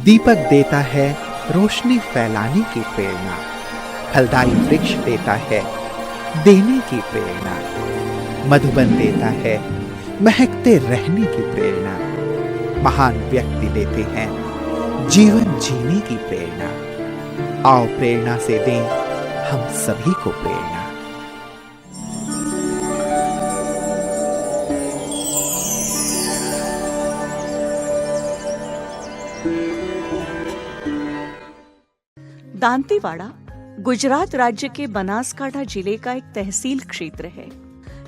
दीपक देता है रोशनी फैलाने की प्रेरणा, फलदायी वृक्ष देता है देने की प्रेरणा, मधुबन देता है महकते रहने की प्रेरणा, महान व्यक्ति देते हैं जीवन जीने की प्रेरणा। आओ प्रेरणा से दें हम सभी को प्रेरणा। दांतीवाड़ा गुजरात राज्य के बनासकांठा जिले का एक तहसील क्षेत्र है।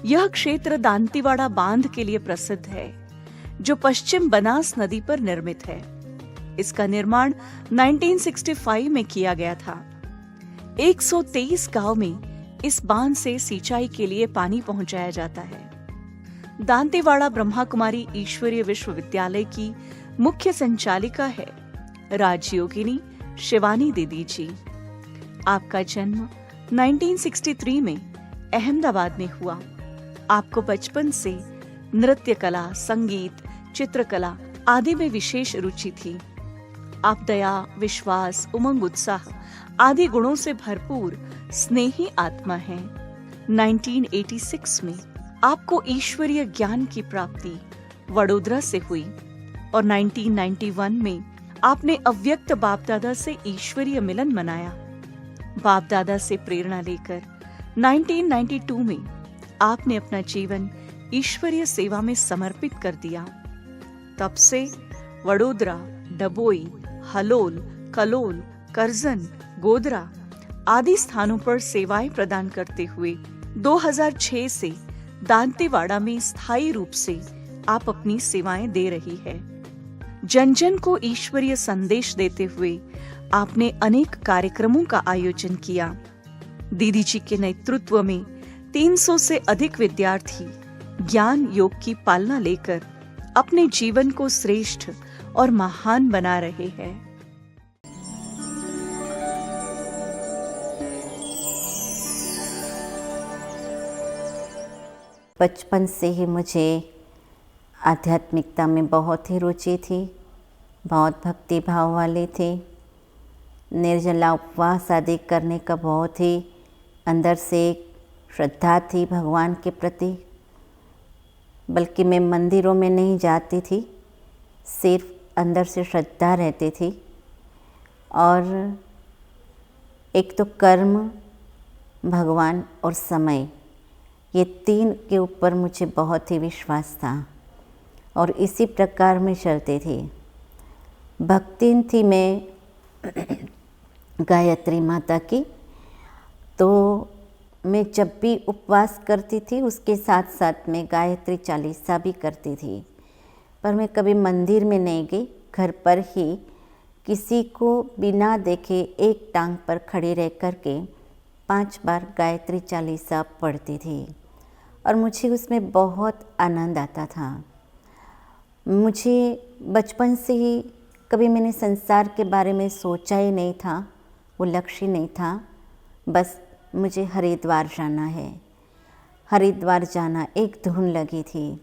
यह क्षेत्र दांतीवाड़ा बांध के लिए प्रसिद्ध है, जो पश्चिम बनास नदी पर निर्मित है। इसका निर्माण 1965 में किया गया था। 123 गांव में इस बांध से सिंचाई के लिए पानी पहुंचाया जाता है। दांतीवाड़ा ब्रह्मा कुमारी ईश्वरीय विश्वविद्यालय की मुख्य संचालिका है राजयोगिनी शिवानी दीदी जी। आपका जन्म 1963 में अहमदाबाद में हुआ। आपको बचपन से नृत्य कला, संगीत, चित्रकला आदि में विशेष रुचि थी। आप दया, विश्वास, उमंग, उत्साह आदि गुणों से भरपूर स्नेही आत्मा हैं। 1986 में आपको ईश्वरीय ज्ञान की प्राप्ति वडोदरा से हुई और 1991 में आपने अव्यक्त बाप दादा से ईश्वरीय मिलन मनाया। बाप दादा से प्रेरणा लेकर 1992 में आपने अपना जीवन ईश्वरीय सेवा में समर्पित कर दिया। तब से वडोदरा, डबोई, हलोल, कलोल, करजन, गोधरा आदि स्थानों पर सेवाएं प्रदान करते हुए 2006 से दांतीवाड़ा में स्थायी रूप से आप अपनी सेवाएं दे रही है। जन जन को ईश्वरीय संदेश देते हुए आपने अनेक कार्यक्रमों का आयोजन किया। दीदी जी के नेतृत्व में 300 से अधिक विद्यार्थी ज्ञान योग की पालना लेकर अपने जीवन को श्रेष्ठ और महान बना रहे हैं। बचपन से ही मुझे आध्यात्मिकता में बहुत ही रुचि थी, बहुत भक्ति भाव वाली थी। निर्जला उपवास आदि करने का बहुत ही अंदर से एक श्रद्धा थी भगवान के प्रति। बल्कि मैं मंदिरों में नहीं जाती थी, सिर्फ अंदर से श्रद्धा रहती थी। और एक तो कर्म, भगवान और समय, ये तीन के ऊपर मुझे बहुत ही विश्वास था और इसी प्रकार में चलती थी। भक्ति थी मैं गायत्री माता की, तो मैं जब भी उपवास करती थी उसके साथ साथ में गायत्री चालीसा भी करती थी। पर मैं कभी मंदिर में नहीं गई, घर पर ही किसी को बिना देखे एक टांग पर खड़े रह कर के 5 बार गायत्री चालीसा पढ़ती थी और मुझे उसमें बहुत आनंद आता था। मुझे बचपन से ही कभी मैंने संसार के बारे में सोचा ही नहीं था, वो लक्ष्य नहीं था। बस मुझे हरिद्वार जाना है, हरिद्वार जाना एक धुन लगी थी।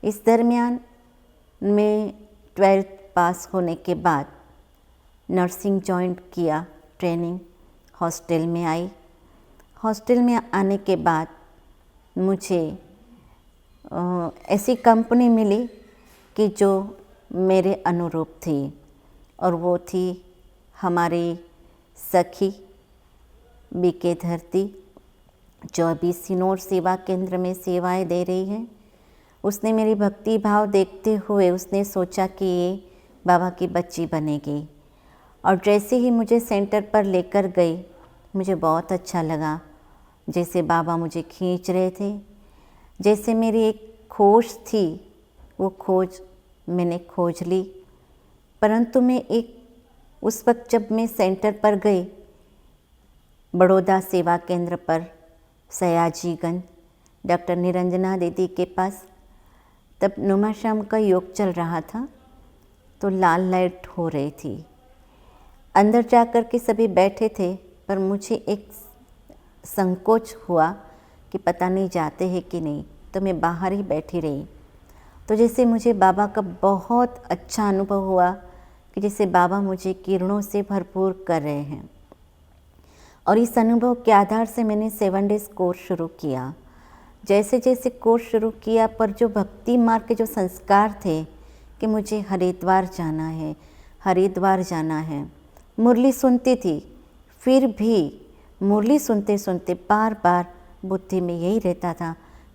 इस दरमियान मैं 12th पास होने के बाद नर्सिंग जॉइन किया, ट्रेनिंग हॉस्टल में आई। हॉस्टल में आने के बाद मुझे ऐसी कंपनी मिली कि जो मेरे अनुरूप थी और वो थी हमारी सखी बीके धरती, जो अभी सिनोर सेवा केंद्र में सेवाएं दे रही है। उसने मेरी भक्ति भाव देखते हुए उसने सोचा कि ये बाबा की बच्ची बनेगी और जैसे ही मुझे सेंटर पर लेकर गई मुझे बहुत अच्छा लगा। जैसे बाबा मुझे खींच रहे थे, जैसे मेरी एक खोज थी, वो खोज मैंने खोज ली। परंतु मैं उस वक्त जब मैं सेंटर पर गई, बड़ौदा सेवा केंद्र पर सयाजीगंज डॉक्टर निरंजना दीदी के पास, तब नुमा शाम का योग चल रहा था, तो लाल लाइट हो रही थी। अंदर जाकर के सभी बैठे थे, पर मुझे एक संकोच हुआ कि पता नहीं जाते हैं कि नहीं, तो मैं बाहर ही बैठी रही। तो जैसे मुझे बाबा का बहुत अच्छा अनुभव हुआ कि जैसे बाबा मुझे किरणों से भरपूर कर रहे हैं। और इस अनुभव के आधार से मैंने 7 डेज़ कोर्स शुरू किया। जैसे जैसे कोर्स शुरू किया, पर जो भक्ति मार्ग के जो संस्कार थे कि मुझे हरिद्वार जाना है, हरिद्वार जाना है। मुरली सुनती थी, फिर भी मुरली सुनते सुनते बार बार बुद्धि में यही रहता था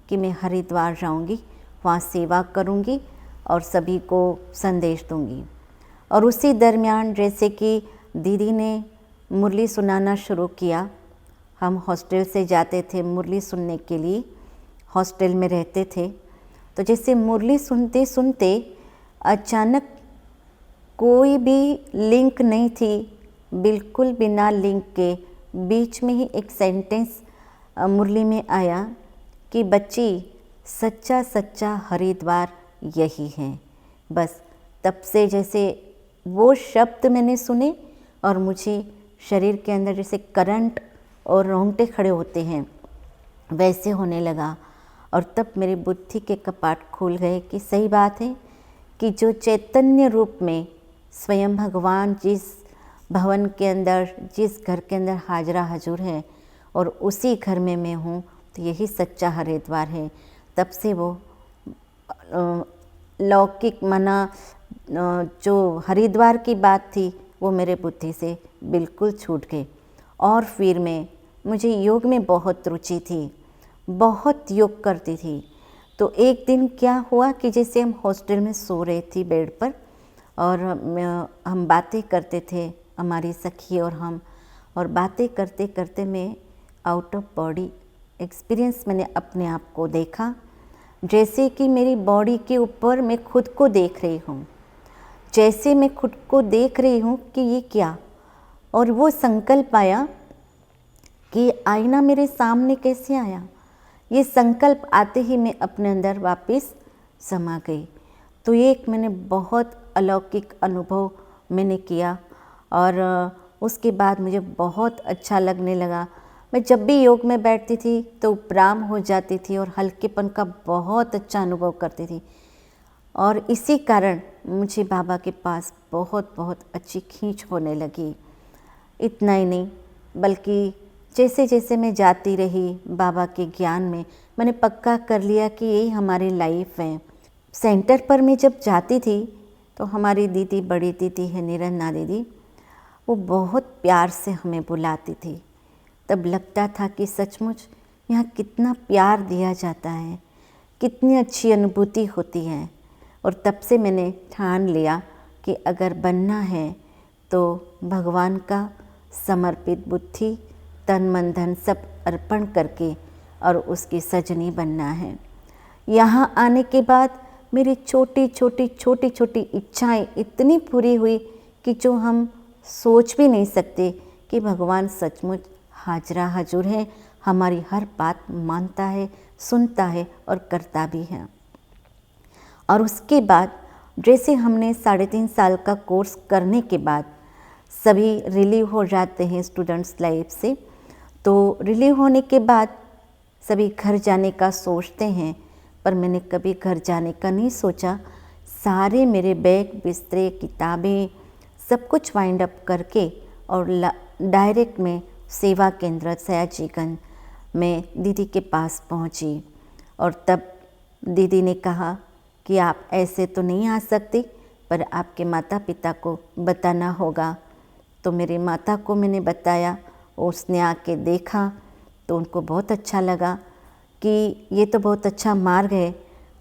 कि मैं हरिद्वार जाऊंगी, वहाँ सेवा करूंगी और सभी को संदेश दूंगी। और उसी दरमियान जैसे कि दीदी ने मुरली सुनाना शुरू किया, हम हॉस्टल से जाते थे मुरली सुनने के लिए, हॉस्टल में रहते थे। तो जैसे मुरली सुनते सुनते अचानक कोई भी लिंक नहीं थी, बिल्कुल बिना लिंक के बीच में ही एक सेंटेंस मुरली में आया कि बच्ची, सच्चा सच्चा हरिद्वार यही है। बस तब से जैसे वो शब्द मैंने सुने और मुझे शरीर के अंदर जैसे करंट और रोंगटे खड़े होते हैं वैसे होने लगा। और तब मेरी बुद्धि के कपाट खुल गए कि सही बात है कि जो चैतन्य रूप में स्वयं भगवान जिस भवन के अंदर, जिस घर के अंदर हाजरा हजूर है और उसी घर में मैं हूँ, तो यही सच्चा हरिद्वार है। तब से वो लौकिक मना जो हरिद्वार की बात थी वो मेरे बुद्धि से बिल्कुल छूट गई। और फिर मुझे योग में बहुत रुचि थी, बहुत योग करती थी। तो एक दिन क्या हुआ कि जैसे हम हॉस्टल में सो रहे थी बेड पर और हम बातें करते थे, हमारी सखी और हम, और बातें करते करते मैं आउट ऑफ बॉडी एक्सपीरियंस मैंने अपने आप को देखा, जैसे कि मेरी बॉडी के ऊपर मैं खुद को देख रही हूँ, जैसे मैं खुद को देख रही हूँ कि ये क्या। और वो संकल्प आया कि आईना मेरे सामने कैसे आया। ये संकल्प आते ही मैं अपने अंदर वापस समा गई। तो ये एक मैंने बहुत अलौकिक अनुभव मैंने किया और उसके बाद मुझे बहुत अच्छा लगने लगा। मैं जब भी योग में बैठती थी तो उपराम हो जाती थी और हल्केपन का बहुत अच्छा अनुभव करती थी। और इसी कारण मुझे बाबा के पास बहुत बहुत अच्छी खींच होने लगी। इतना ही नहीं, बल्कि जैसे जैसे मैं जाती रही बाबा के ज्ञान में, मैंने पक्का कर लिया कि यही हमारी लाइफ है। सेंटर पर मैं जब जाती थी तो हमारी दीदी, बड़ी दीदी है निरंजना दीदी, वो बहुत प्यार से हमें बुलाती थी। तब लगता था कि सचमुच यहाँ कितना प्यार दिया जाता है, कितनी अच्छी अनुभूति होती है। और तब से मैंने ठान लिया कि अगर बनना है तो भगवान का समर्पित बुद्धि, तन मन धन सब अर्पण करके और उसकी सजनी बनना है। यहाँ आने के बाद मेरी छोटी छोटी इच्छाएं इतनी पूरी हुई कि जो हम सोच भी नहीं सकते कि भगवान सचमुच हाजरा हजूर है, हमारी हर बात मानता है, सुनता है और करता भी है। और उसके बाद जैसे हमने 3.5 साल का कोर्स करने के बाद सभी रिलीव हो जाते हैं स्टूडेंट्स लाइफ से। तो रिलीव होने के बाद सभी घर जाने का सोचते हैं, पर मैंने कभी घर जाने का नहीं सोचा। सारे मेरे बैग, बिस्तरे, किताबें सब कुछ वाइंड अप करके और डायरेक्ट में सेवा केंद्र सयाजीगंज में दीदी के पास पहुंची। और तब दीदी ने कहा कि आप ऐसे तो नहीं आ सकती, पर आपके माता पिता को बताना होगा। तो मेरे माता को मैंने बताया, उसने आके देखा तो उनको बहुत अच्छा लगा कि ये तो बहुत अच्छा मार्ग है।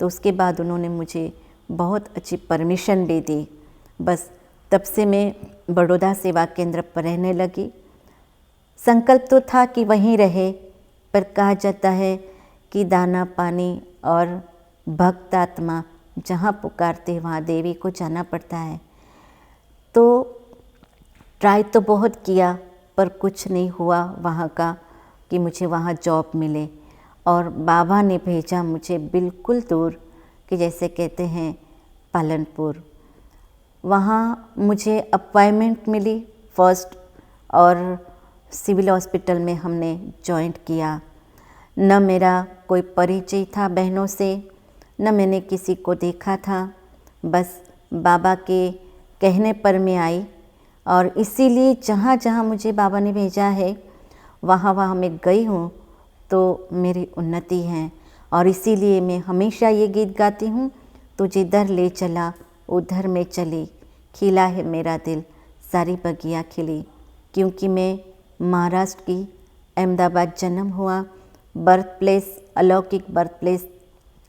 तो उसके बाद उन्होंने मुझे बहुत अच्छी परमिशन दे दी। बस तब से मैं बड़ौदा सेवा केंद्र पर रहने लगी। संकल्प तो था कि वहीं रहे, पर कहा जाता है कि दाना पानी और भक्त आत्मा जहाँ पुकारते वहाँ देवी को जाना पड़ता है। तो ट्राई तो बहुत किया, पर कुछ नहीं हुआ वहाँ का कि मुझे वहाँ जॉब मिले। और बाबा ने भेजा मुझे बिल्कुल दूर, कि जैसे कहते हैं पालनपुर। वहाँ मुझे अपॉइंटमेंट मिली फर्स्ट, और सिविल हॉस्पिटल में हमने जॉइंट किया। न मेरा कोई परिचय था बहनों से, न मैंने किसी को देखा था। बस बाबा के कहने पर मैं आई, और इसीलिए जहाँ जहाँ मुझे बाबा ने भेजा है वहाँ वहाँ मैं गई हूँ तो मेरी उन्नति है। और इसीलिए मैं हमेशा ये गीत गाती हूँ, तू जिधर ले चला उधर मैं चली, खिला है मेरा दिल सारी बगिया खिली। क्योंकि मैं महाराष्ट्र की अहमदाबाद जन्म हुआ, बर्थ प्लेस अलौकिक बर्थ प्लेस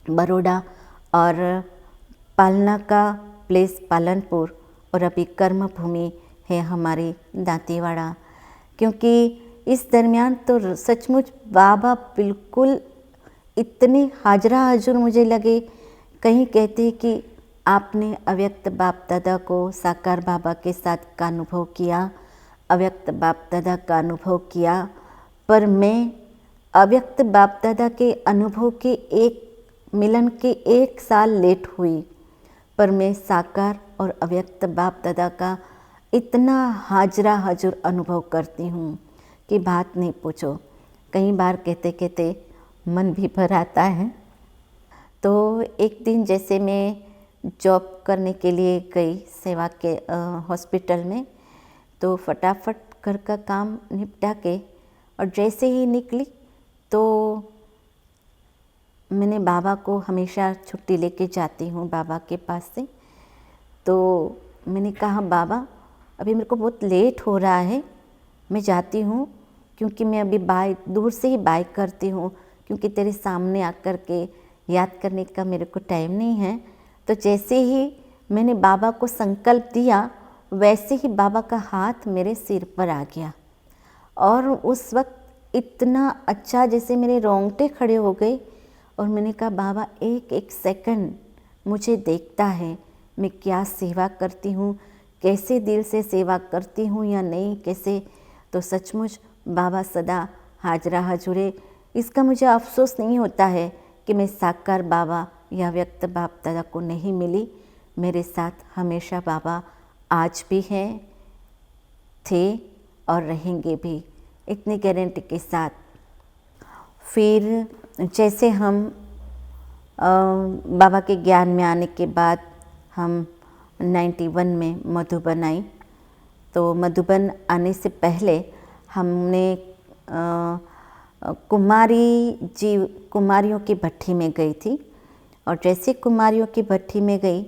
बड़ौदा, और पालना का प्लेस पालनपुर, और अभी कर्म भूमि है हमारी दांतीवाड़ा। क्योंकि इस दरमियान तो सचमुच बाबा बिल्कुल इतने हाजरा हजूर मुझे लगे। कहीं कहते कि आपने अव्यक्त बाप दादा को साकार बाबा के साथ का अनुभव किया, अव्यक्त बाप दादा का अनुभव किया, पर मैं अव्यक्त बाप दादा के अनुभव के एक मिलन के 1 साल लेट हुई, पर मैं साकार और अव्यक्त बाप दादा का इतना हाजरा हजूर अनुभव करती हूँ कि बात नहीं पूछो। कई बार कहते कहते मन भी भर आता है। तो एक दिन जैसे मैं जॉब करने के लिए गई सेवा के हॉस्पिटल में, तो फटाफट घर का काम निपटा के और जैसे ही निकली तो मैंने बाबा को हमेशा छुट्टी लेके जाती हूँ बाबा के पास से। तो मैंने कहा बाबा अभी मेरे को बहुत लेट हो रहा है, मैं जाती हूँ, क्योंकि मैं अभी दूर से ही बाइक करती हूँ, क्योंकि तेरे सामने आकर के याद करने का मेरे को टाइम नहीं है। तो जैसे ही मैंने बाबा को संकल्प दिया वैसे ही बाबा का हाथ मेरे सिर पर आ गया, और उस वक्त इतना अच्छा जैसे मेरे रोंगटे खड़े हो गए। और मैंने कहा बाबा एक एक सेकंड मुझे देखता है, मैं क्या सेवा करती हूँ, कैसे दिल से सेवा करती हूँ या नहीं कैसे। तो सचमुच बाबा सदा हाजरा हजूरे। इसका मुझे अफसोस नहीं होता है कि मैं साकार बाबा या व्यक्त बाप दादा को नहीं मिली। मेरे साथ हमेशा बाबा आज भी हैं, थे और रहेंगे भी, इतनी गारंटी के साथ। फिर जैसे हम बाबा के ज्ञान में आने के बाद हम 91 में मधुबन आई। तो मधुबन आने से पहले हमने कुमारियों की भट्टी में गई थी। और जैसे कुमारियों की भट्टी में गई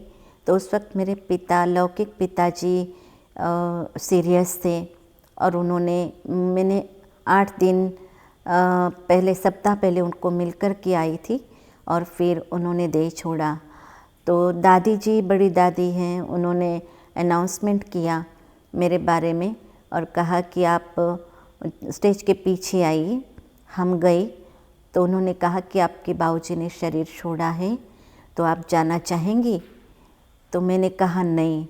तो उस वक्त मेरे पिता, लौकिक पिताजी सीरियस थे, और मैंने 8 दिन पहले, सप्ताह पहले उनको मिलकर के आई थी, और फिर उन्होंने देह छोड़ा। तो दादी जी, बड़ी दादी हैं, उन्होंने अनाउंसमेंट किया मेरे बारे में और कहा कि आप स्टेज के पीछे आइए। हम गए तो उन्होंने कहा कि आपके बाबूजी ने शरीर छोड़ा है, तो आप जाना चाहेंगी? तो मैंने कहा नहीं,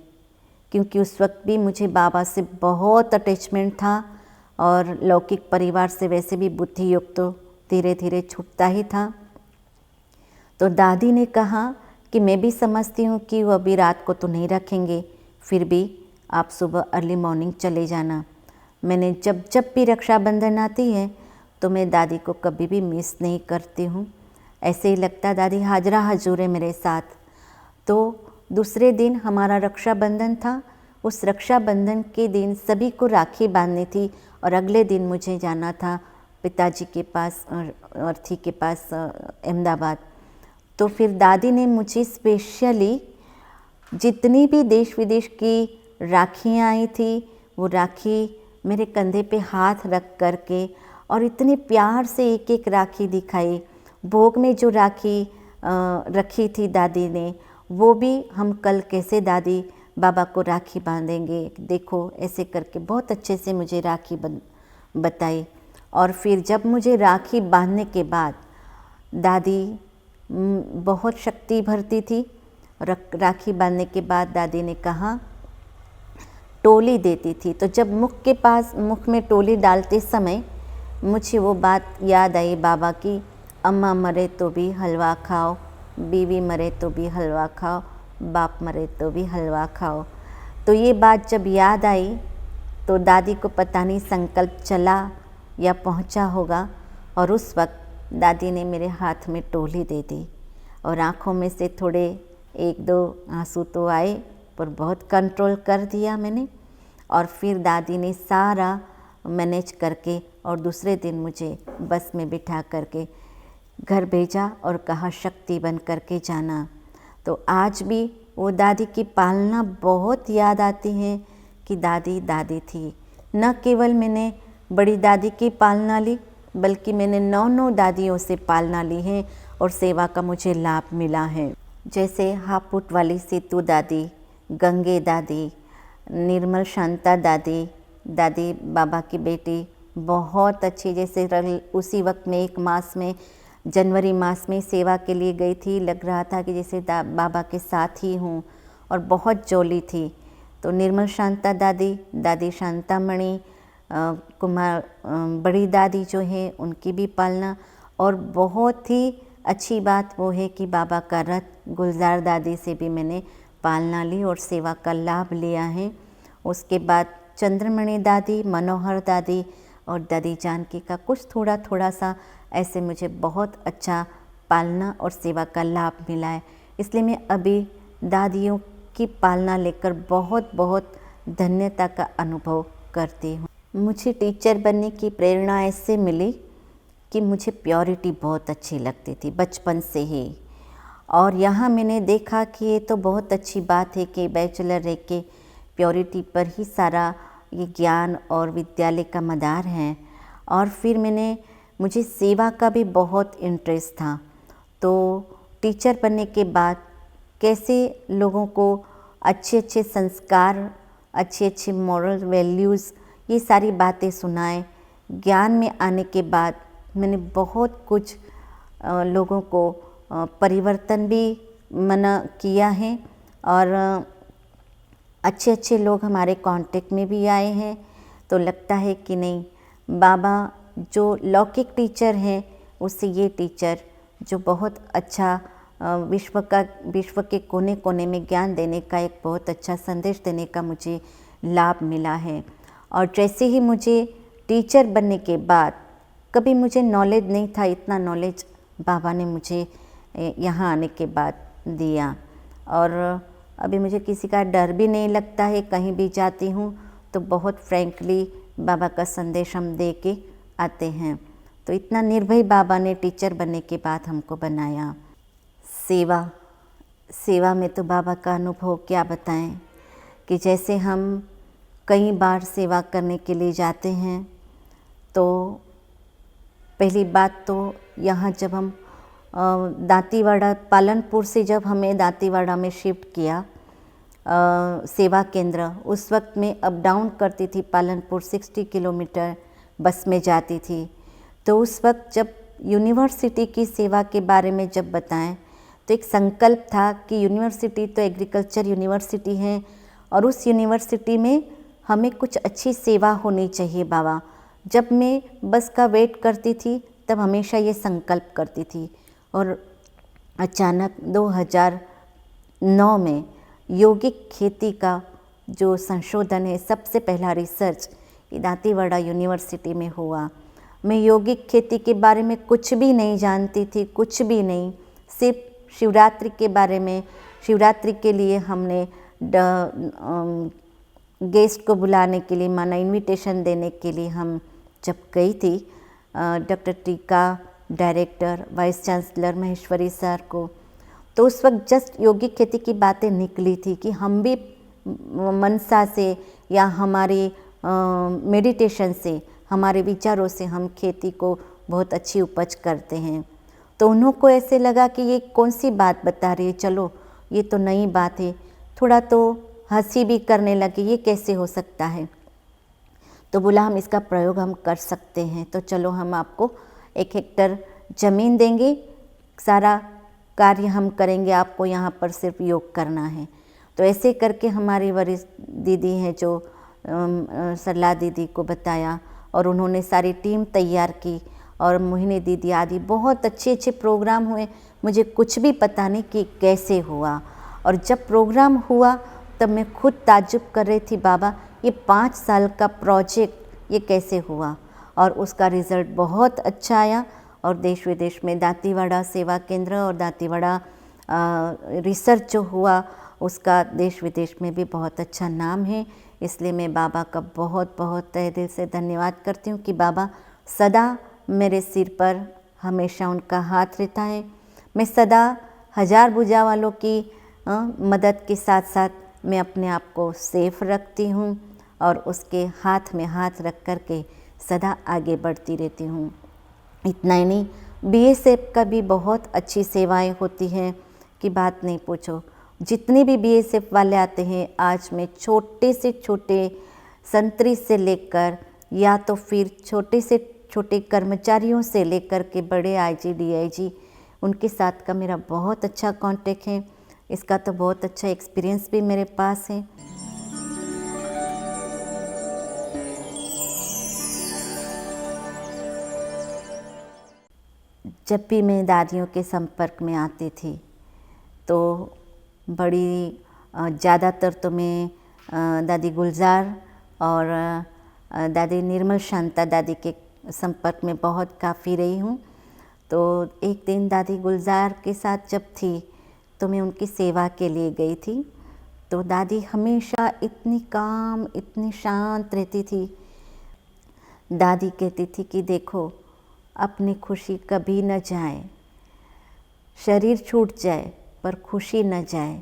क्योंकि उस वक्त भी मुझे बाबा से बहुत अटैचमेंट था, और लौकिक परिवार से वैसे भी बुद्धि योग तो धीरे धीरे छूटता ही था। तो दादी ने कहा कि मैं भी समझती हूँ कि वो अभी रात को तो नहीं रखेंगे, फिर भी आप सुबह अर्ली मॉर्निंग चले जाना। मैंने जब भी रक्षाबंधन आती है तो मैं दादी को कभी भी मिस नहीं करती हूँ। ऐसे ही लगता दादी हाजरा हजूर है मेरे साथ। तो दूसरे दिन हमारा रक्षाबंधन था। उस रक्षाबंधन के दिन सभी को राखी बांधनी थी, और अगले दिन मुझे जाना था पिताजी के पास, अर्थी के पास अहमदाबाद। तो फिर दादी ने मुझे स्पेशली जितनी भी देश विदेश की राखियाँ आई थी वो राखी मेरे कंधे पे हाथ रख करके और इतने प्यार से एक एक राखी दिखाई। भोग में जो राखी रखी थी दादी ने, वो भी हम कल कैसे दादी बाबा को राखी बांधेंगे, देखो ऐसे करके बहुत अच्छे से मुझे राखी बताई। और फिर जब मुझे राखी बांधने के बाद दादी बहुत शक्ति भरती थी। राखी बांधने के बाद दादी ने कहा टोली देती थी, तो जब मुख में टोली डालते समय मुझे वो बात याद आई बाबा की, अम्मा मरे तो भी हलवा खाओ, बीवी मरे तो भी हलवा खाओ, बाप मरे तो भी हलवा खाओ। तो ये बात जब याद आई तो दादी को पता नहीं संकल्प चला या पहुंचा होगा, और उस वक्त दादी ने मेरे हाथ में टोली दे दी, और आँखों में से थोड़े 1-2 आंसू तो आए, ऊपर बहुत कंट्रोल कर दिया मैंने। और फिर दादी ने सारा मैनेज करके और दूसरे दिन मुझे बस में बिठा करके घर भेजा और कहा शक्ति बन करके जाना। तो आज भी वो दादी की पालना बहुत याद आती है कि दादी दादी थी। न केवल मैंने बड़ी दादी की पालना ली, बल्कि मैंने 9 दादियों से पालना ली है और सेवा का मुझे लाभ मिला है। जैसे हापुट वाली सीतू दादी, गंगे दादी, निर्मल शांता दादी, दादी बाबा की बेटी बहुत अच्छी। जैसे उसी वक्त में एक मास में जनवरी मास में सेवा के लिए गई थी, लग रहा था कि जैसे बाबा के साथ ही हूँ, और बहुत जोली थी। तो निर्मल शांता दादी, दादी शांतामणि कुमार, बड़ी दादी जो है उनकी भी पालना। और बहुत ही अच्छी बात वो है कि बाबा का रथ गुलजार दादी से भी मैंने पालना ली और सेवा का लाभ लिया है। उसके बाद चंद्रमणि दादी, मनोहर दादी और दादी जानकी का कुछ थोड़ा थोड़ा सा ऐसे मुझे बहुत अच्छा पालना और सेवा का लाभ मिला है। इसलिए मैं अभी दादियों की पालना लेकर बहुत बहुत धन्यता का अनुभव करती हूँ। मुझे टीचर बनने की प्रेरणा ऐसे मिली कि मुझे प्योरिटी बहुत अच्छी लगती थी बचपन से ही। और यहाँ मैंने देखा कि ये तो बहुत अच्छी बात है कि बैचलर रह के प्योरिटी पर ही सारा ये ज्ञान और विद्यालय का मदार है। और फिर मुझे सेवा का भी बहुत इंटरेस्ट था। तो टीचर बनने के बाद कैसे लोगों को अच्छे अच्छे संस्कार, अच्छे अच्छे मॉरल वैल्यूज़, ये सारी बातें सुनाए। ज्ञान में आने के बाद मैंने बहुत कुछ लोगों को परिवर्तन भी मना किया है और अच्छे अच्छे लोग हमारे कांटेक्ट में भी आए हैं। तो लगता है कि नहीं, बाबा जो लौकिक टीचर हैं उससे ये टीचर जो बहुत अच्छा विश्व के कोने कोने में ज्ञान देने का एक बहुत अच्छा संदेश देने का मुझे लाभ मिला है। और जैसे ही मुझे टीचर बनने के बाद कभी मुझे नॉलेज नहीं था, इतना नॉलेज बाबा ने मुझे यहाँ आने के बाद दिया। और अभी मुझे किसी का डर भी नहीं लगता है। कहीं भी जाती हूँ तो बहुत फ्रैंकली बाबा का संदेश हम दे के आते हैं। तो इतना निर्भय बाबा ने टीचर बनने के बाद हमको बनाया। सेवा में तो बाबा का अनुभव क्या बताएं कि जैसे हम कई बार सेवा करने के लिए जाते हैं तो पहली बात तो यहाँ जब हम दांतीवाड़ा, पालनपुर से जब हमें दांतीवाड़ा में शिफ्ट किया सेवा केंद्र, उस वक्त मैं अप डाउन करती थी पालनपुर 60 किलोमीटर बस में जाती थी। तो उस वक्त जब यूनिवर्सिटी की सेवा के बारे में जब बताएं तो एक संकल्प था कि यूनिवर्सिटी तो एग्रीकल्चर यूनिवर्सिटी है और उस यूनिवर्सिटी में हमें कुछ अच्छी सेवा होनी चाहिए बाबा। जब मैं बस का वेट करती थी तब हमेशा ये संकल्प करती थी। और अचानक 2009 में यौगिक खेती का जो संशोधन है, सबसे पहला रिसर्च दांतीवाड़ा यूनिवर्सिटी में हुआ। मैं यौगिक खेती के बारे में कुछ भी नहीं जानती थी, कुछ भी नहीं। सिर्फ शिवरात्रि के बारे में, शिवरात्रि के लिए हमने गेस्ट को बुलाने के लिए, माना इनविटेशन देने के लिए हम जब गई थी, डॉक्टर टीका, director, vice chancellor Maheshwari sir को, तो उस वक्त जस्ट यौगिक खेती की बातें निकली थी कि हम भी मनसा से या हमारी मेडिटेशन से, हमारे विचारों से हम खेती को बहुत अच्छी उपज करते हैं। तो उन्हों को ऐसे लगा कि ये कौन सी बात बता रही है, चलो ये तो नई बात है। थोड़ा तो हंसी भी करने लगे, ये कैसे हो सकता है। तो बोला हम इसका प्रयोग हम कर सकते हैं, तो चलो हम आपको 1 हेक्टर ज़मीन देंगे, सारा कार्य हम करेंगे, आपको यहाँ पर सिर्फ योग करना है। तो ऐसे करके हमारी वरिष्ठ दीदी हैं जो सरला दीदी को बताया और उन्होंने सारी टीम तैयार की और मोहिनी दीदी आदि, बहुत अच्छे अच्छे प्रोग्राम हुए। मुझे कुछ भी पता नहीं कि कैसे हुआ। और जब प्रोग्राम हुआ तब मैं खुद ताज्जुब कर रही थी, बाबा ये 5 साल का प्रोजेक्ट ये कैसे हुआ। और उसका रिज़ल्ट बहुत अच्छा आया और देश विदेश में दांतीवाड़ा सेवा केंद्र और दांतीवाड़ा रिसर्च जो हुआ उसका देश विदेश में भी बहुत अच्छा नाम है। इसलिए मैं बाबा का बहुत बहुत तहे दिल से धन्यवाद करती हूँ कि बाबा सदा मेरे सिर पर हमेशा उनका हाथ रहता है। मैं सदा हज़ार भुजा वालों की मदद के साथ साथ मैं अपने आप को सेफ रखती हूँ और उसके हाथ में हाथ रख कर के सदा आगे बढ़ती रहती हूँ। इतना ही नहीं, बीएसएफ का भी बहुत अच्छी सेवाएं होती हैं कि बात नहीं पूछो। जितने भी बीएसएफ वाले आते हैं, आज मैं छोटे से छोटे संतरी से लेकर या तो फिर छोटे से छोटे कर्मचारियों से लेकर के बड़े आईजी डीआईजी, उनके साथ का मेरा बहुत अच्छा कांटेक्ट है। इसका तो बहुत अच्छा एक्सपीरियंस भी मेरे पास है। जब भी मैं दादियों के संपर्क में आती थी तो बड़ी ज़्यादातर तो मैं दादी गुलजार और दादी निर्मल शांता दादी के संपर्क में बहुत काफ़ी रही हूँ। तो एक दिन दादी गुलजार के साथ जब थी तो मैं उनकी सेवा के लिए गई थी। तो दादी हमेशा इतनी काम, इतनी शांत रहती थी। दादी कहती थी कि देखो, अपनी खुशी कभी न जाए, शरीर छूट जाए पर खुशी न जाए।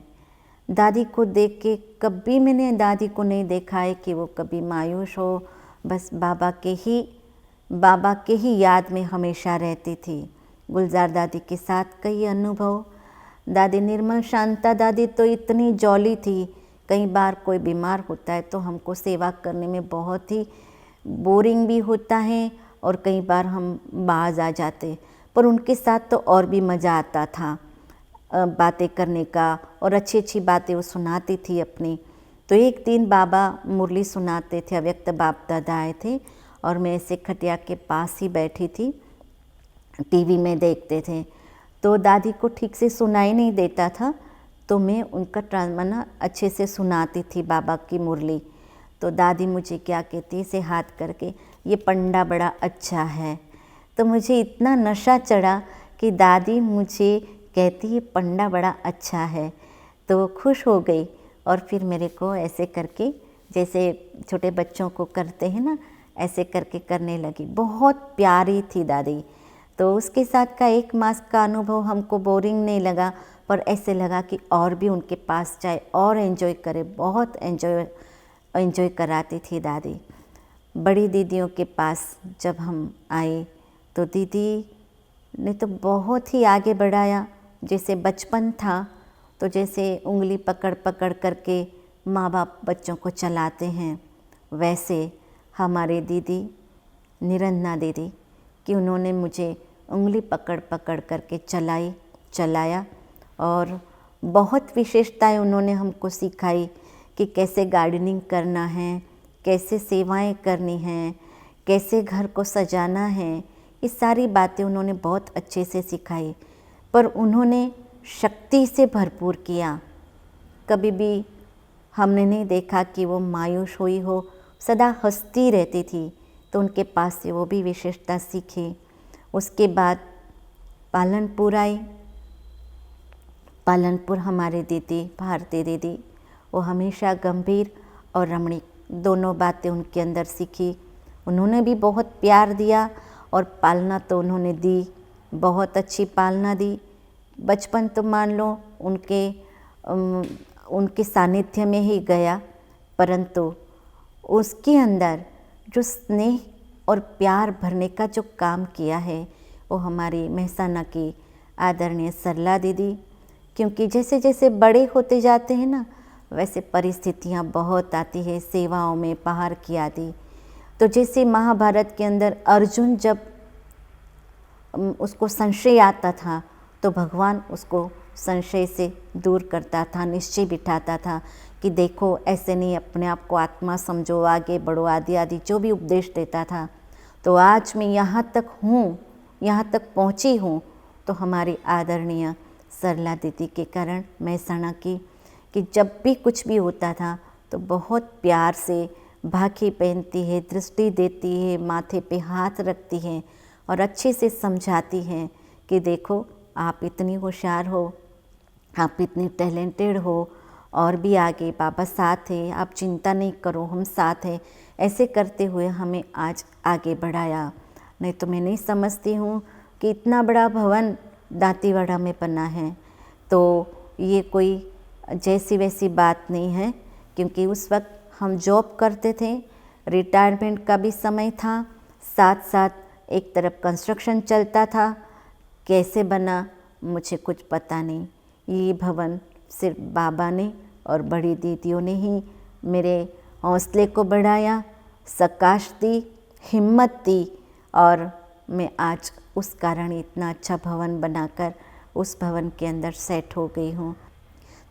दादी को देख के कभी मैंने दादी को नहीं देखा है कि वो कभी मायूस हो। बस बाबा के ही याद में हमेशा रहती थी। गुलजार दादी के साथ कई अनुभव। दादी निर्मल शांता दादी तो इतनी जॉली थी, कई बार कोई बीमार होता है तो हमको सेवा करने में बहुत ही बोरिंग भी होता है और कई बार हम बाज आ जाते, पर उनके साथ तो और भी मज़ा आता था बातें करने का, और अच्छी अच्छी बातें वो सुनाती थी अपनी। तो एक दिन बाबा मुरली सुनाते थे, अव्यक्त बाप दादा आए थे और मैं ऐसे खटिया के पास ही बैठी थी, टीवी में देखते थे। तो दादी को ठीक से सुनाई नहीं देता था, तो मैं उनका ट्रांसमना अच्छे से सुनाती थी बाबा की मुरली। तो दादी मुझे क्या कहती, से हाथ करके, ये पंडा बड़ा अच्छा है। तो मुझे इतना नशा चढ़ा कि दादी मुझे कहती ये पंडा बड़ा अच्छा है। तो वो खुश हो गई और फिर मेरे को ऐसे करके, जैसे छोटे बच्चों को करते हैं ना, ऐसे करके करने लगी। बहुत प्यारी थी दादी। तो उसके साथ का 1 मास का अनुभव हमको बोरिंग नहीं लगा, पर ऐसे लगा कि और भी उनके पास जाए और एंजॉय करे। बहुत एंजॉय कराती थी दादी। बड़ी दीदियों के पास जब हम आए तो दीदी ने तो बहुत ही आगे बढ़ाया। जैसे बचपन था तो जैसे उंगली पकड़ पकड़ करके माँ बाप बच्चों को चलाते हैं, वैसे हमारे दीदी निरंजना दीदी कि उन्होंने मुझे उंगली पकड़ पकड़ करके चलाया और बहुत विशेषताएं उन्होंने हमको सिखाई कि कैसे गार्डनिंग करना है, कैसे सेवाएं करनी हैं, कैसे घर को सजाना है। ये सारी बातें उन्होंने बहुत अच्छे से सिखाई, पर उन्होंने शक्ति से भरपूर किया। कभी भी हमने नहीं देखा कि वो मायूस हुई हो, सदा हंसती रहती थी। तो उनके पास से वो भी विशेषता सीखी। उसके बाद पालनपुर आई। पालनपुर हमारे दीदी भारती दीदी, वो हमेशा गंभीर और रमणीक दोनों बातें उनके अंदर सीखी। उन्होंने भी बहुत प्यार दिया और पालना तो उन्होंने दी, बहुत अच्छी पालना दी। बचपन तो मान लो उनके सानिध्य में ही गया, परंतु उसके अंदर जो स्नेह और प्यार भरने का जो काम किया है वो हमारी मेहसाना की आदरणीय सरला दीदी। क्योंकि जैसे जैसे बड़े होते जाते हैं ना, वैसे परिस्थितियाँ बहुत आती है सेवाओं में, पहाड़ की आदि। तो जैसे महाभारत के अंदर अर्जुन जब उसको संशय आता था तो भगवान उसको संशय से दूर करता था, निश्चय बिठाता था कि देखो ऐसे नहीं, अपने आप को आत्मा समझो, आगे बढ़ो, आदि आदि जो भी उपदेश देता था। तो आज मैं यहाँ तक हूँ, यहाँ तक पहुँची हूँ तो हमारी आदरणीय सरला दीदी के कारण, मेहसाणा की, कि जब भी कुछ भी होता था तो बहुत प्यार से भाखी पहनती है, दृष्टि देती है, माथे पे हाथ रखती हैं और अच्छे से समझाती हैं कि देखो आप इतनी होशियार हो, आप इतने टैलेंटेड हो और भी आगे बाबा साथ है, आप चिंता नहीं करो, हम साथ हैं, ऐसे करते हुए हमें आज आगे बढ़ाया। नहीं तो मैं नहीं समझती हूँ कि इतना बड़ा भवन दांतीवाड़ा में बना है, तो ये कोई जैसी वैसी बात नहीं है, क्योंकि उस वक्त हम जॉब करते थे, रिटायरमेंट का भी समय था, साथ साथ एक तरफ कंस्ट्रक्शन चलता था। कैसे बना मुझे कुछ पता नहीं। ये भवन सिर्फ बाबा ने और बड़ी दीदियों ने ही मेरे हौसले को बढ़ाया, सकाश दी, हिम्मत दी, और मैं आज उस कारण इतना अच्छा भवन बनाकर उस भवन के अंदर सेट हो गई हूँ।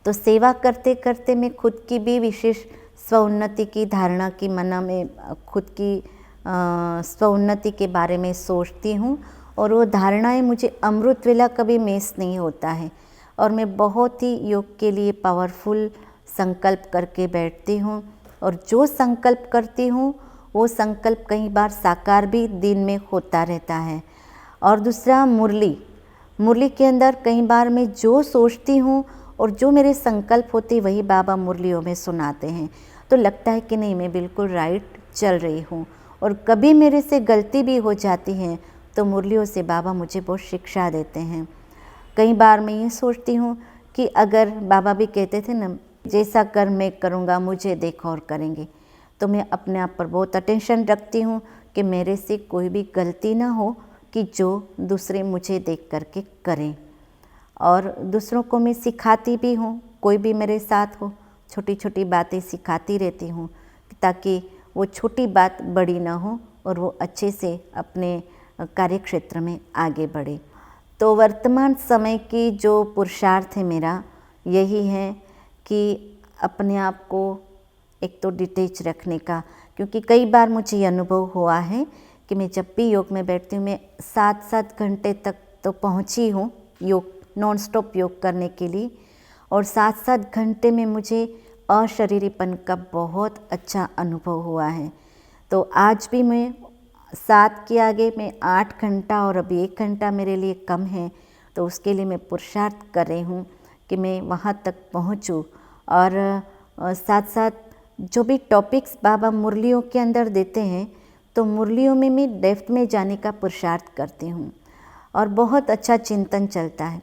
तो सेवा करते करते मैं खुद की भी विशेष स्वोन्नति की धारणा की मना में खुद की स्वोन्नति के बारे में सोचती हूँ, और वो धारणाएं मुझे अमृत वेला कभी मिस नहीं होता है, और मैं बहुत ही योग के लिए पावरफुल संकल्प करके बैठती हूँ, और जो संकल्प करती हूँ वो संकल्प कई बार साकार भी दिन में होता रहता है। और दूसरा मुरली के अंदर कई बार मैं जो सोचती हूँ और जो मेरे संकल्प होते वही बाबा मुरलियों में सुनाते हैं, तो लगता है कि नहीं मैं बिल्कुल राइट चल रही हूँ। और कभी मेरे से गलती भी हो जाती है तो मुरलियों से बाबा मुझे बहुत शिक्षा देते हैं। कई बार मैं ये सोचती हूँ कि अगर बाबा भी कहते थे ना, जैसा कर्म मैं करूँगा मुझे देखो और करेंगे, तो मैं अपने आप पर बहुत अटेंशन रखती हूँ कि मेरे से कोई भी गलती ना हो कि जो दूसरे मुझे देख करके करें। और दूसरों को मैं सिखाती भी हूँ, कोई भी मेरे साथ हो, छोटी छोटी बातें सिखाती रहती हूँ, ताकि वो छोटी बात बड़ी ना हो और वो अच्छे से अपने कार्यक्षेत्र में आगे बढ़े। तो वर्तमान समय की जो पुरुषार्थ है मेरा यही है कि अपने आप को एक तो डिटेच रखने का, क्योंकि कई बार मुझे ये अनुभव हुआ है कि मैं जब भी योग में बैठती हूँ, मैं 7-7 घंटे तक तो पहुँची हूँ योग नॉन स्टॉप योग करने के लिए, और 7-7 घंटे में मुझे अशरीरीपन का बहुत अच्छा अनुभव हुआ है। तो आज भी मैं 7 के आगे मैं 8 घंटा, और अभी 1 घंटा मेरे लिए कम है, तो उसके लिए मैं पुरुषार्थ कर रही हूँ कि मैं वहाँ तक पहुँचूँ। और साथ साथ जो भी टॉपिक्स बाबा मुरलियों के अंदर देते हैं, तो मुरलियों में मैं डेप्थ में जाने का पुरुषार्थ करती हूँ, और बहुत अच्छा चिंतन चलता है।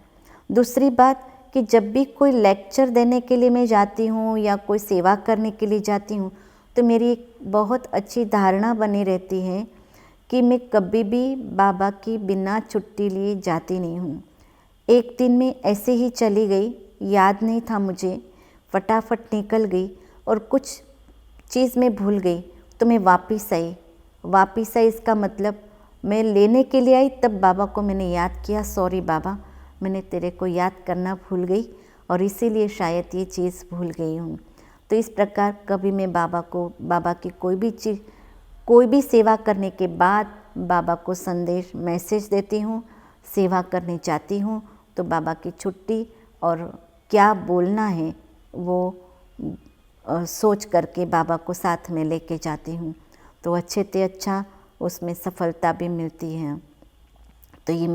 दूसरी बात कि जब भी कोई लेक्चर देने के लिए मैं जाती हूँ या कोई सेवा करने के लिए जाती हूँ, तो मेरी एक बहुत अच्छी धारणा बनी रहती है कि मैं कभी भी बाबा की बिना छुट्टी लिए जाती नहीं हूँ। एक दिन में ऐसे ही चली गई, याद नहीं था मुझे, फटाफट निकल गई और कुछ चीज़ मैं भूल गई, तो मैं वापस आई। इसका मतलब मैं लेने के लिए आई, तब बाबा को मैंने याद किया, सॉरी बाबा, मैंने तेरे को याद करना भूल गई और इसीलिए शायद ये चीज़ भूल गई हूँ। तो इस प्रकार कभी मैं बाबा की कोई भी सेवा करने के बाद बाबा को संदेश मैसेज देती हूँ, सेवा करने जाती हूँ, तो बाबा की छुट्टी और क्या बोलना है वो सोच करके बाबा को साथ में लेके जाती हूँ, तो अच्छे से अच्छा उसमें सफलता भी मिलती है। तो ये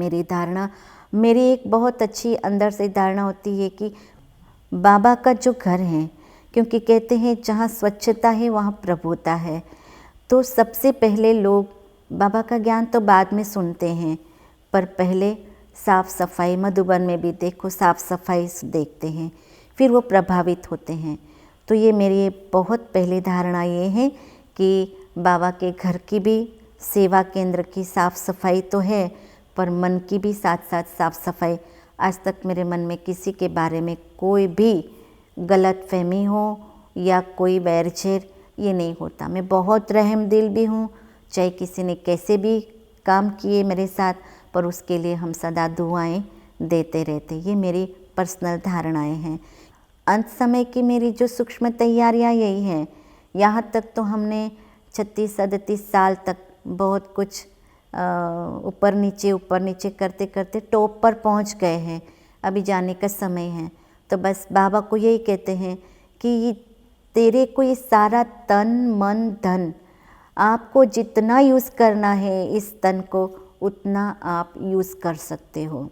मेरी एक बहुत अच्छी अंदर से धारणा होती है कि बाबा का जो घर है, क्योंकि कहते हैं जहाँ स्वच्छता है वहाँ प्रभुता है, तो सबसे पहले लोग बाबा का ज्ञान तो बाद में सुनते हैं, पर पहले साफ़ सफाई, मधुबन में भी देखो साफ़ सफाई देखते हैं, फिर वो प्रभावित होते हैं। तो ये मेरी बहुत पहली धारणा ये है कि बाबा के घर की भी, सेवा केंद्र की साफ़ सफाई तो है, पर मन की भी साथ साथ साफ़ सफाई। आज तक मेरे मन में किसी के बारे में कोई भी गलत फहमी हो या कोई वैरछेर ये नहीं होता। मैं बहुत रहम दिल भी हूँ, चाहे किसी ने कैसे भी काम किए मेरे साथ, पर उसके लिए हम सदा दुआएं देते रहते। ये मेरी पर्सनल धारणाएं हैं। अंत समय की मेरी जो सूक्ष्म तैयारियां यही हैं। यहाँ तक तो हमने 36-37 साल तक बहुत कुछ ऊपर नीचे करते करते टॉप पर पहुँच गए हैं। अभी जाने का समय है, तो बस बाबा को यही कहते हैं कि तेरे को ये सारा तन मन धन, आपको जितना यूज़ करना है इस तन को उतना आप यूज़ कर सकते हो।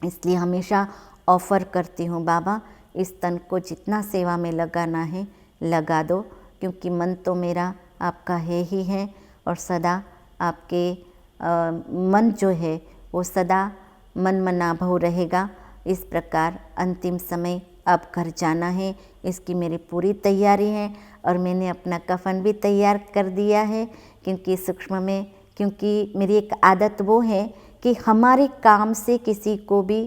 इसलिए हमेशा ऑफ़र करती हूँ, बाबा इस तन को जितना सेवा में लगाना है लगा दो, क्योंकि मन तो मेरा आपका है ही है और सदा आपके मन जो है वो सदा मन मना भव रहेगा। इस प्रकार अंतिम समय अब घर जाना है, इसकी मेरी पूरी तैयारी है और मैंने अपना कफन भी तैयार कर दिया है, क्योंकि सूक्ष्म में, क्योंकि मेरी एक आदत वो है कि हमारे काम से किसी को भी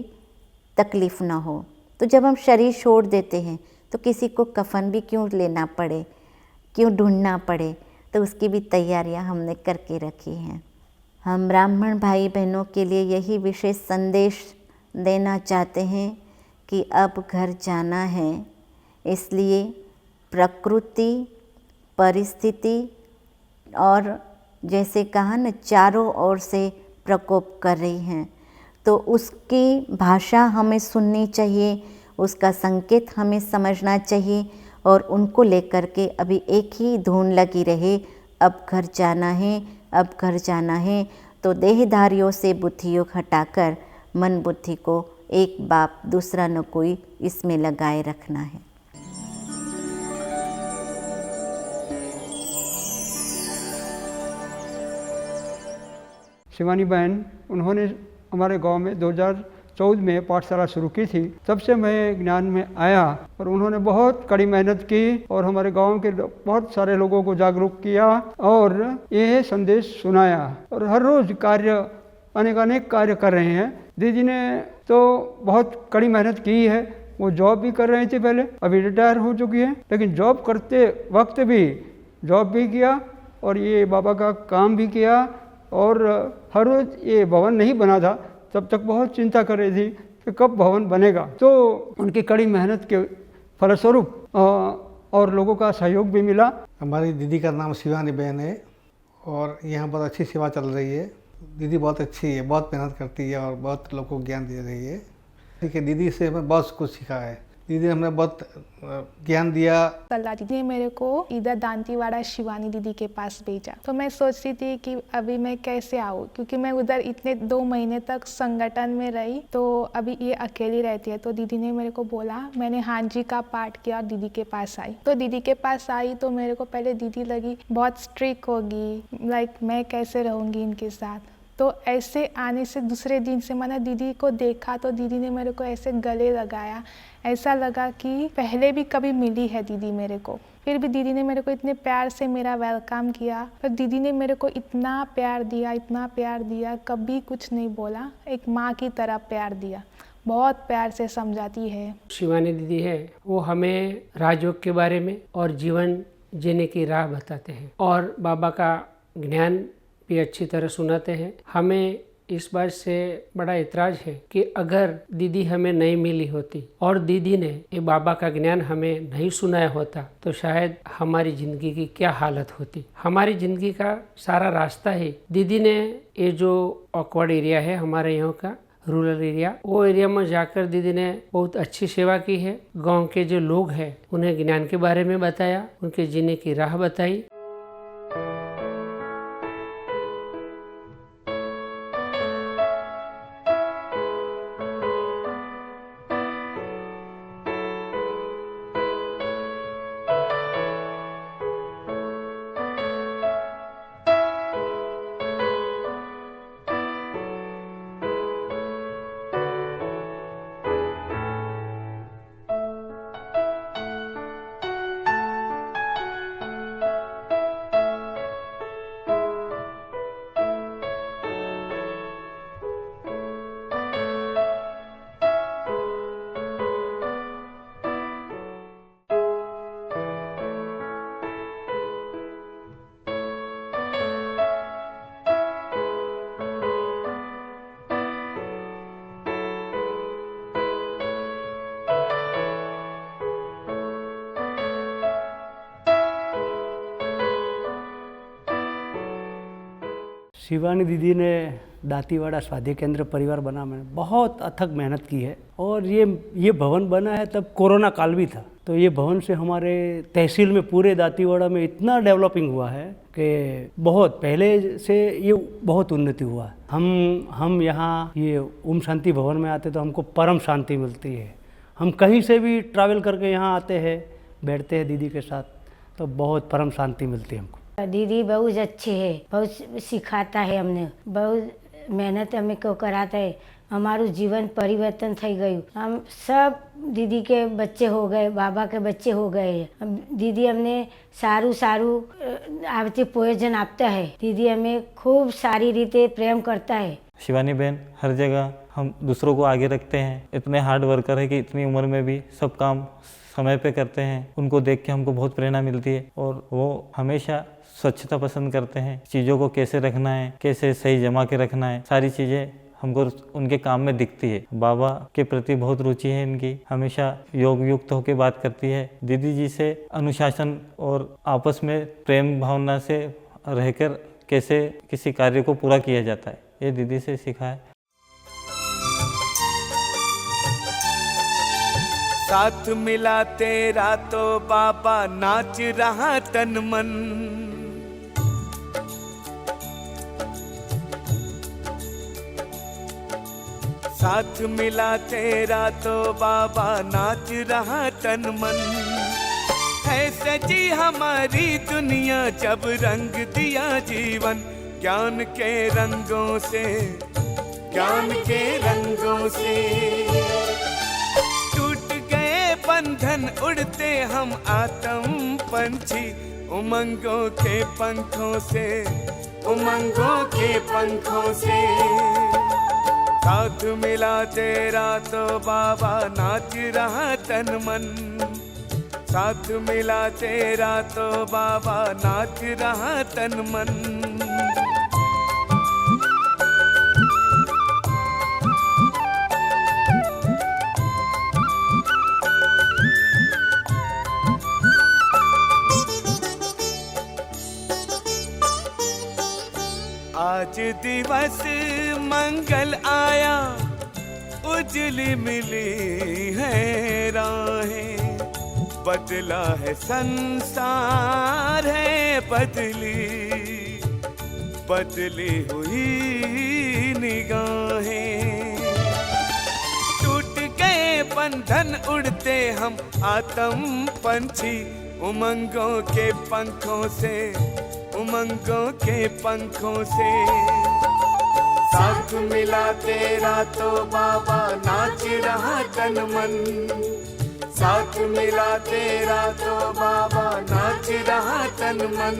तकलीफ़ ना हो। तो जब हम शरीर छोड़ देते हैं तो किसी को कफन भी क्यों लेना पड़े, क्यों ढूंढना पड़े, तो उसकी भी तैयारियां हमने करके रखी हैं। हम ब्राह्मण भाई बहनों के लिए यही विशेष संदेश देना चाहते हैं कि अब घर जाना है, इसलिए प्रकृति, परिस्थिति और जैसे कहा न चारों ओर से प्रकोप कर रही हैं, तो उसकी भाषा हमें सुननी चाहिए, उसका संकेत हमें समझना चाहिए और उनको लेकर के अभी एक ही धुन लगी रहे, अब घर जाना है, अब घर जाना है। तो देहधारियों से बुद्धियोग हटाकर मन बुद्धि को एक बाप दूसरा न कोई इसमें लगाए रखना है। शिवानी बहन, उन्होंने हमारे गांव में 2014 में पाठशाला शुरू की थी। तब से मैं ज्ञान में आया और उन्होंने बहुत कड़ी मेहनत की और हमारे गांव के बहुत सारे लोगों को जागरूक किया और यह संदेश सुनाया और हर रोज़ अनेक कार्य कर रहे हैं। दीदी ने तो बहुत कड़ी मेहनत की है, वो जॉब भी कर रहे थे पहले, अभी रिटायर हो चुकी है, लेकिन जॉब करते वक्त भी जॉब भी किया और ये बाबा का काम भी किया और हर रोज़ ये भवन नहीं बना था तब तक बहुत चिंता कर रही थी कि कब भवन बनेगा। तो उनकी कड़ी मेहनत के फलस्वरूप और लोगों का सहयोग भी मिला। हमारी दीदी का नाम शिवानी बहन है और यहाँ बहुत अच्छी सेवा चल रही है। दीदी बहुत अच्छी है, बहुत मेहनत करती है और बहुत लोगों को ज्ञान दे रही है। ठीक है, दीदी से हमें बहुत कुछ सीखा है। दीदी ने हमें बहुत ज्ञान दिया। कल दीदी ने मेरे को इधर दांतीवाड़ा शिवानी दीदी के पास भेजा, तो मैं सोच रही थी कि अभी मैं कैसे आऊँ, क्योंकि मैं उधर इतने 2 महीने तक संगठन में रही, तो अभी ये अकेली रहती है। तो दीदी ने मेरे को बोला, मैंने हाँ जी का पाठ किया और दीदी के पास आई। तो दीदी के पास आई तो मेरे को पहले दीदी लगी बहुत स्ट्रिक्ट होगी, लाइक मैं कैसे रहूँगी इनके साथ। तो ऐसे आने से दूसरे दिन से मैंने दीदी को देखा तो दीदी ने मेरे को ऐसे गले लगाया, ऐसा लगा कि पहले भी कभी मिली है दीदी मेरे को। फिर भी दीदी ने मेरे को इतने प्यार से मेरा वेलकम किया, फिर दीदी ने मेरे को इतना प्यार दिया, कभी कुछ नहीं बोला, एक माँ की तरह प्यार दिया, बहुत प्यार से समझाती है। शिवानी दीदी है, वो हमें राजयोग के बारे में और जीवन जीने की राह बताते हैं और बाबा का ज्ञान भी अच्छी तरह सुनाते हैं। हमें इस बात से बड़ा इतराज है कि अगर दीदी हमें नहीं मिली होती और दीदी ने ये बाबा का ज्ञान हमें नहीं सुनाया होता तो शायद हमारी ज़िंदगी की क्या हालत होती। हमारी ज़िंदगी का सारा रास्ता ही दीदी ने, ये जो ऑकवर्ड एरिया है हमारे यहाँ का रूरल एरिया, वो एरिया में जाकर दीदी ने बहुत अच्छी सेवा की है। गाँव के जो लोग हैं उन्हें ज्ञान के बारे में बताया, उनके जीने की राह बताई। शिवानी दीदी ने दांतीवाड़ा स्वास्थ्य केंद्र परिवार बना में बहुत अथक मेहनत की है और ये भवन बना है तब कोरोना काल भी था। तो ये भवन से हमारे तहसील में पूरे दांतीवाड़ा में इतना डेवलपिंग हुआ है कि बहुत पहले से ये बहुत उन्नति हुआ है। हम यहाँ ये ओम शांति भवन में आते तो हमको परम शांति मिलती है। हम कहीं से भी ट्रैवल करके यहाँ आते हैं, बैठते हैं दीदी के साथ, तो बहुत परम शांति मिलती है हमको। दीदी बहुत अच्छी है, बहुत सिखाता है, हमने बहुत मेहनत हमें को कराता है। हमाરું जीवन परिवर्तन થઈ ગયું। हम सब दीदी के बच्चे हो गए, बाबा के बच्चे हो गए। दीदी हमने सारू आवती प्रयोजन आपता है। दीदी हमें खूब सारी रीते प्रेम करता है। शिवानी बहन हर जगह हम दूसरों को आगे रखते हैं। इतने हार्ड वर्कर है कि इतनी उम्र में भी सब काम समय पे करते हैं। उनको देख के हमको बहुत प्रेरणा मिलती है और वो हमेशा स्वच्छता पसंद करते हैं। चीज़ों को कैसे रखना है, कैसे सही जमा के रखना है, सारी चीज़ें हमको उनके काम में दिखती है। बाबा के प्रति बहुत रुचि है इनकी, हमेशा योग युक्त होकर बात करती है। दीदी जी से अनुशासन और आपस में प्रेम भावना से रहकर कैसे किसी कार्य को पूरा किया जाता है, ये दीदी से सीखा है। साथ मिला तेरा तो बाबा नाच रहा तन मन। साथ मिला तेरा तो बाबा नाच रहा तन मन। है सजी हमारी दुनिया जब रंग दिया जीवन ज्ञान के रंगों से, ज्ञान के रंगों से। टूट गए बंधन उड़ते हम आत्म पंछी उमंगों के पंखों से, उमंगों के पंखों से। साथ मिला तेरा तो बाबा नाच रहा तन मन। साथ मिला तेरा तो बाबा नाच रहा तन मन। आज दिवस मंगल आया, उजली मिली है राहें। बदला है संसार है बदली, बदली हुई निगाहें। टूट गए बंधन उड़ते हम आत्म पंछी उमंगों के पंखों से, उमंगों के पंखों से। साथ मिला तेरा तो बाबा नाच रहा तन मन। साथ मिला तेरा तो बाबा नाच रहा तन मन।